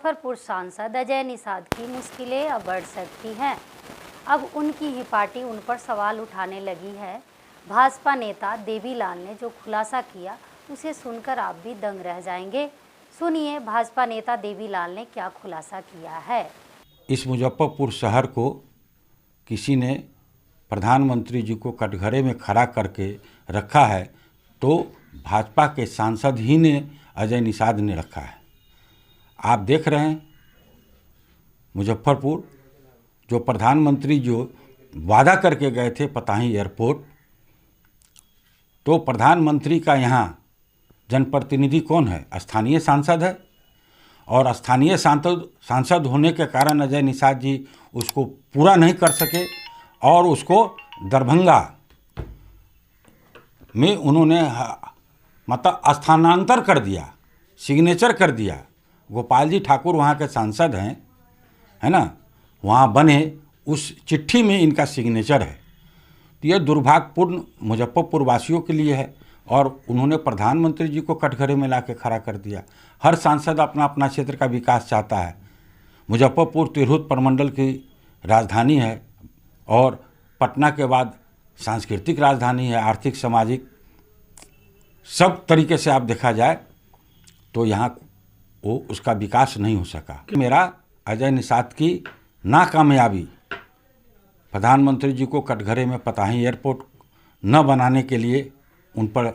मुजफ्फरपुर सांसद अजय निषाद की मुश्किलें अब बढ़ सकती हैं। अब उनकी ही पार्टी उन पर सवाल उठाने लगी है। भाजपा नेता देवीलाल ने जो खुलासा किया उसे सुनकर आप भी दंग रह जाएंगे। सुनिए भाजपा नेता देवीलाल ने क्या खुलासा किया है। इस मुजफ्फरपुर शहर को किसी ने प्रधानमंत्री जी को कटघरे में खड़ा करके रखा है तो भाजपा के सांसद ही ने, अजय निषाद ने रखा है। आप देख रहे हैं मुजफ्फरपुर जो प्रधानमंत्री जो वादा करके गए थे पताही एयरपोर्ट, तो प्रधानमंत्री का यहाँ जनप्रतिनिधि कौन है? स्थानीय सांसद है। और स्थानीय सांसद होने के कारण अजय निषाद जी उसको पूरा नहीं कर सके और उसको दरभंगा में उन्होंने मतलब स्थानांतर कर दिया, सिग्नेचर कर दिया। गोपाल जी ठाकुर वहाँ के सांसद हैं, है ना, वहाँ बने, उस चिट्ठी में इनका सिग्नेचर है। तो यह दुर्भाग्यपूर्ण मुजफ्फरपुर वासियों के लिए है और उन्होंने प्रधानमंत्री जी को कटघरे में ला के खड़ा कर दिया। हर सांसद अपना अपना क्षेत्र का विकास चाहता है। मुजफ्फरपुर तिरहुत प्रमंडल की राजधानी है और पटना के बाद सांस्कृतिक राजधानी है, आर्थिक सामाजिक सब तरीके से आप देखा जाए तो यहाँ वो उसका विकास नहीं हो सका। मेरा अजय निषाद की नाकामयाबी प्रधानमंत्री जी को कटघरे में पताही एयरपोर्ट न बनाने के लिए उन पर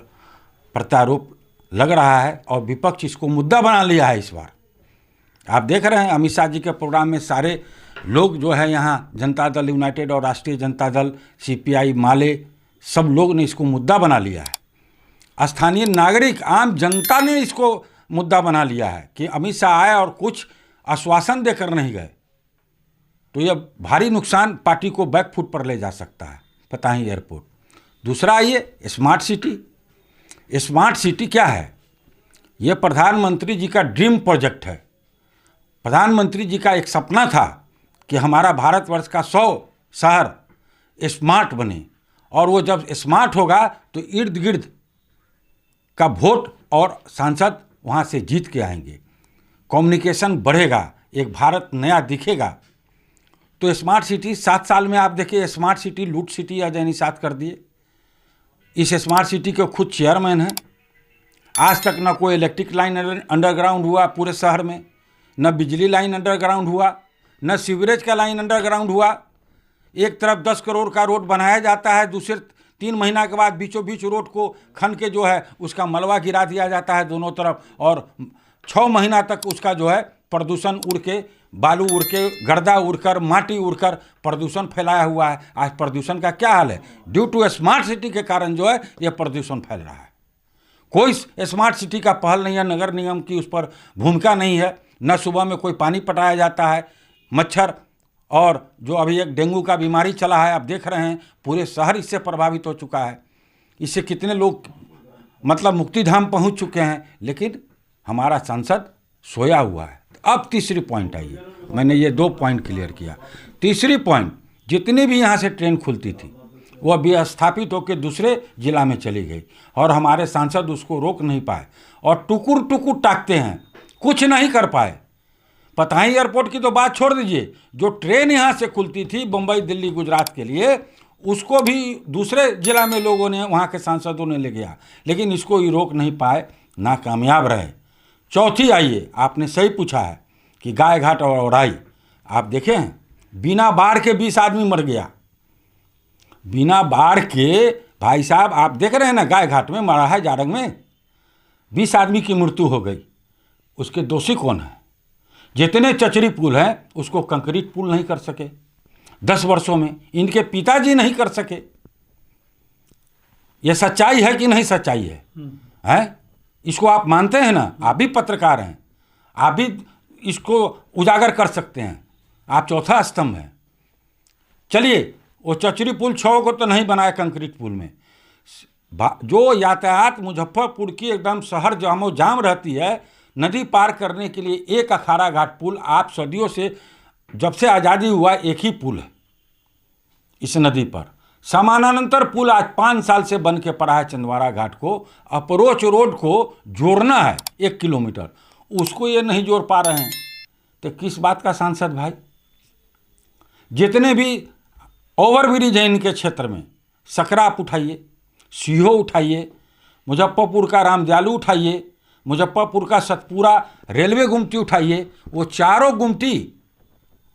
प्रत्यारोप लग रहा है और विपक्ष इसको मुद्दा बना लिया है। इस बार आप देख रहे हैं अमित शाह जी के प्रोग्राम में सारे लोग जो है यहाँ जनता दल यूनाइटेड और राष्ट्रीय जनता दल, सीपीआई, माले, सब लोग ने इसको मुद्दा बना लिया है। स्थानीय नागरिक, आम जनता ने इसको मुद्दा बना लिया है कि अमित शाह आए और कुछ आश्वासन देकर नहीं गए तो यह भारी नुकसान पार्टी को बैकफुट पर ले जा सकता है पताही एयरपोर्ट। दूसरा आइए स्मार्ट सिटी। स्मार्ट सिटी क्या है? यह प्रधानमंत्री जी का ड्रीम प्रोजेक्ट है। प्रधानमंत्री जी का एक सपना था कि हमारा भारतवर्ष का 100 शहर स्मार्ट बने और वो जब स्मार्ट होगा तो इर्द गिर्द का वोट और सांसद वहाँ से जीत के आएंगे, कम्युनिकेशन बढ़ेगा, एक भारत नया दिखेगा। तो स्मार्ट सिटी 7 साल में आप देखिए, स्मार्ट सिटी लूट सिटी अजय निषाद कर दिए। इस स्मार्ट सिटी के खुद चेयरमैन हैं। आज तक न कोई इलेक्ट्रिक लाइन अंडरग्राउंड हुआ पूरे शहर में, न बिजली लाइन अंडरग्राउंड हुआ, न सीवरेज का लाइन अंडरग्राउंड हुआ। एक तरफ 10 करोड़ का रोड बनाया जाता है, दूसरे 3 महीना के बाद बीचों बीच रोड को खन के जो है उसका मलबा गिरा दिया जाता है दोनों तरफ और 6 महीना तक उसका जो है प्रदूषण उड़ के, बालू उड़ के, गर्दा उड़कर, माटी उड़कर प्रदूषण फैलाया हुआ है। आज प्रदूषण का क्या हाल है? ड्यू टू स्मार्ट सिटी के कारण जो है ये प्रदूषण फैल रहा है। कोई स्मार्ट सिटी का पहल नहीं है, नगर निगम की उस पर भूमिका नहीं है। न सुबह में कोई पानी पटाया जाता है। मच्छर और जो अभी एक डेंगू का बीमारी चला है, आप देख रहे हैं पूरे शहर इससे प्रभावित हो चुका है। इससे कितने लोग मतलब मुक्तिधाम पहुंच चुके हैं, लेकिन हमारा सांसद सोया हुआ है। अब तीसरी पॉइंट आइए, मैंने ये 2 पॉइंट क्लियर किया। तीसरी पॉइंट, जितनी भी यहाँ से ट्रेन खुलती थी वो विस्थापित होकर दूसरे जिला में चली गई और हमारे सांसद उसको रोक नहीं पाए और टुकुर टुकुर ताकते हैं, कुछ नहीं कर पाए। पताही एयरपोर्ट की तो बात छोड़ दीजिए, जो ट्रेन यहाँ से खुलती थी मुंबई, दिल्ली, गुजरात के लिए, उसको भी दूसरे जिला में लोगों ने, वहाँ के सांसदों ने ले गया, लेकिन इसको ये रोक नहीं पाए, नाकामयाब रहे। चौथी आइए, आपने सही पूछा है कि गाय घाट और औराई, आप देखें बिना बाढ़ के 20 आदमी मर गया। बिना बाढ़ के भाई साहब आप देख रहे हैं ना, गाय घाट में मरा है, जारंग में 20 आदमी की मृत्यु हो गई। उसके दोषी कौन है? जितने चचरी पुल हैं उसको कंक्रीट पुल नहीं कर सके 10 वर्षों में, इनके पिताजी नहीं कर सके। यह सच्चाई है कि नहीं सच्चाई है? हैं? इसको आप मानते हैं ना? आप भी पत्रकार हैं, आप भी इसको उजागर कर सकते हैं। आप चौथा स्तंभ हैं। चलिए, वो चचरी पुल 6 को तो नहीं बनाया कंक्रीट पुल में। जो यातायात मुजफ्फरपुर की एकदम शहर जामो जाम रहती है, नदी पार करने के लिए एक अखाड़ा घाट पुल, आप सदियों से, जब से आज़ादी हुआ एक ही पुल है इस नदी पर। समानांतर पुल आज 5 साल से बन के पड़ा है। चंदवारा घाट को, अप्रोच रोड को जोड़ना है 1 किलोमीटर, उसको ये नहीं जोड़ पा रहे हैं। तो किस बात का सांसद भाई? जितने भी ओवरब्रिज हैं इनके क्षेत्र में, सकरा आप उठाइए, सीहो उठाइए, मुजफ्फरपुर का रामजालू उठाइए, मुजफ्फरपुर का सतपुरा रेलवे गुमटी उठाइए, वो चारों गुमटी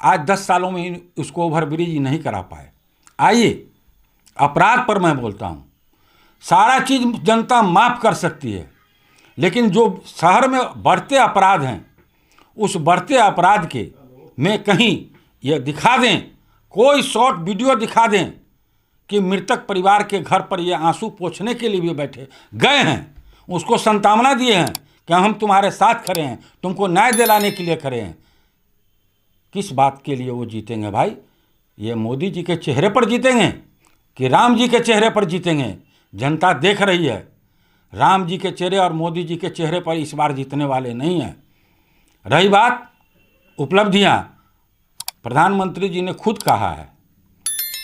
आज 10 सालों में उसको ओवरब्रिज नहीं करा पाए। आइए, अपराध पर मैं बोलता हूँ, सारा चीज़ जनता माफ़ कर सकती है, लेकिन जो शहर में बढ़ते अपराध हैं, उस बढ़ते अपराध के में कहीं ये दिखा दें, कोई शॉर्ट वीडियो दिखा दें कि मृतक परिवार के घर पर ये आंसू पोंछने के लिए भी बैठे गए हैं, उसको सांत्वना दिए हैं कि हम तुम्हारे साथ खड़े हैं, तुमको न्याय दिलाने के लिए खड़े हैं। किस बात के लिए वो जीतेंगे भाई? ये मोदी जी के चेहरे पर जीतेंगे कि राम जी के चेहरे पर जीतेंगे? जनता देख रही है, राम जी के चेहरे और मोदी जी के चेहरे पर इस बार जीतने वाले नहीं हैं। रही बात उपलब्धियां, प्रधानमंत्री जी ने खुद कहा है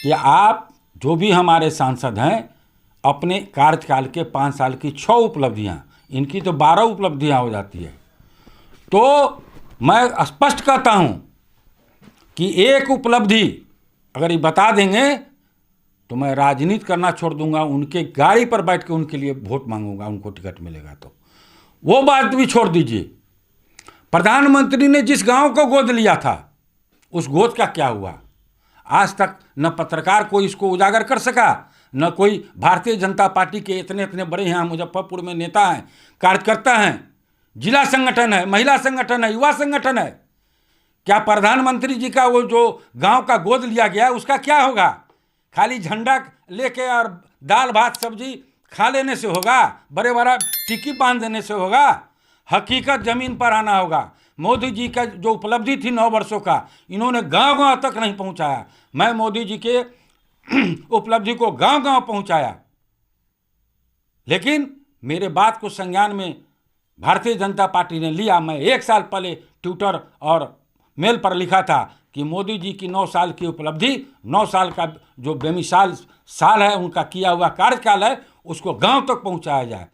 कि आप जो भी हमारे सांसद हैं, अपने कार्यकाल के 5 साल की 6 उपलब्धियां, इनकी तो 12 उपलब्धियां हो जाती है। तो मैं स्पष्ट कहता हूं कि एक उपलब्धि अगर ये बता देंगे तो मैं राजनीति करना छोड़ दूंगा, उनके गाड़ी पर बैठ के उनके लिए वोट मांगूंगा, उनको टिकट मिलेगा तो। वो बात भी छोड़ दीजिए, प्रधानमंत्री ने जिस गांव को गोद लिया था, उस गोद का क्या हुआ? आज तक न पत्रकार कोई इसको उजागर कर सका, न कोई भारतीय जनता पार्टी के इतने बड़े यहाँ मुजफ्फरपुर में नेता हैं, कार्यकर्ता हैं, जिला संगठन है, महिला संगठन है, युवा संगठन है। क्या प्रधानमंत्री जी का वो जो गांव का गोद लिया गया उसका क्या होगा? खाली झंडा लेके और दाल भात सब्जी खा लेने से होगा? बड़े बड़ा टिक्की बांध देने से होगा? हकीकत ज़मीन पर आना होगा। मोदी जी का जो उपलब्धि थी 9 वर्षों का, इन्होंने गांव-गांव तक नहीं पहुंचाया। मैं मोदी जी के उपलब्धि को गांव-गांव पहुंचाया, लेकिन मेरे बात को संज्ञान में भारतीय जनता पार्टी ने लिया। मैं 1 साल पहले ट्विटर और मेल पर लिखा था कि मोदी जी की 9 साल की उपलब्धि, 9 साल का जो बेमिसाल साल है, उनका किया हुआ कार्यकाल है, उसको गांव तक पहुंचाया जाए।